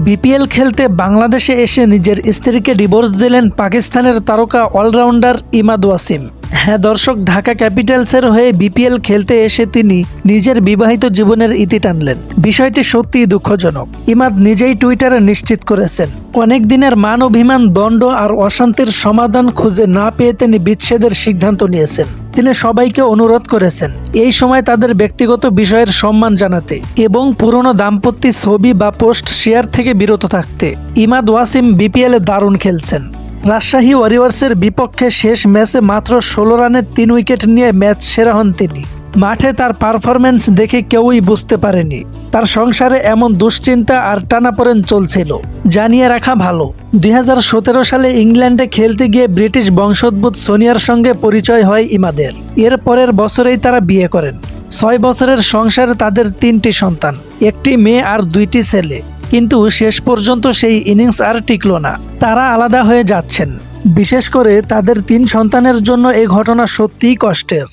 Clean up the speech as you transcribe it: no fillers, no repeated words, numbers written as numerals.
BPL খেলতে বাংলাদেশে এসে নিজের স্ত্রীকে ডিভোর্স দিলেন পাকিস্তানের তারকা অলরাউন্ডার ইমাদ ওয়াসিম। হ্যাঁ দর্শক, ঢাকা ক্যাপিটালসের হয়ে বিপিএল খেলতে এসে তিনি নিজের বিবাহিত জীবনের ইতি টানলেন। বিষয়টি সত্যিই দুঃখজনক। ইমাদ নিজেই টুইটারে নিশ্চিত করেছেন, অনেক দিনের মান অভিমান, দ্বন্দ্ব আর অশান্তির সমাধান খুঁজে না পেয়ে তিনি বিচ্ছেদের সিদ্ধান্ত নিয়েছেন। তিনি সবাইকে অনুরোধ করেছেন এই সময় তাদের ব্যক্তিগত বিষয়ের সম্মান জানাতে এবং পুরনো দাম্পত্য ছবি বা পোস্ট শেয়ার থেকে বিরত থাকতে। ইমাদ ওয়াসিম বিপিএলে দারুণ খেলছেন। রাজশাহী ওয়ারিয়র্সের বিপক্ষে শেষ ম্যাচে মাত্র 16 রানে 3 উইকেট নিয়ে ম্যাচ সেরা হন তিনি। মাঠে তার পারফরম্যান্স দেখে কেউই বুঝতে পারেনি তার সংসারে এমন দুশ্চিন্তা আর টানাপোড়েন চলছিল। জানিয়ে রাখা ভালো, 2017 সালে ইংল্যান্ডে খেলতে গিয়ে ব্রিটিশ বংশোদ্ভূত সোনিয়ার সঙ্গে পরিচয় হয় ইমাদের। এর পরের বছরেই তারা বিয়ে করেন। 6 বছরের সংসারে তাদের 3টি সন্তান, একটি মেয়ে আর 2টি ছেলে। কিন্তু শেষ পর্যন্ত সেই ইনিংস আর টিকল না। তারা আলাদা হয়ে যাচ্ছেন। বিশেষ করে তাদের 3 সন্তানের জন্য এই ঘটনা সত্যিই কষ্টের।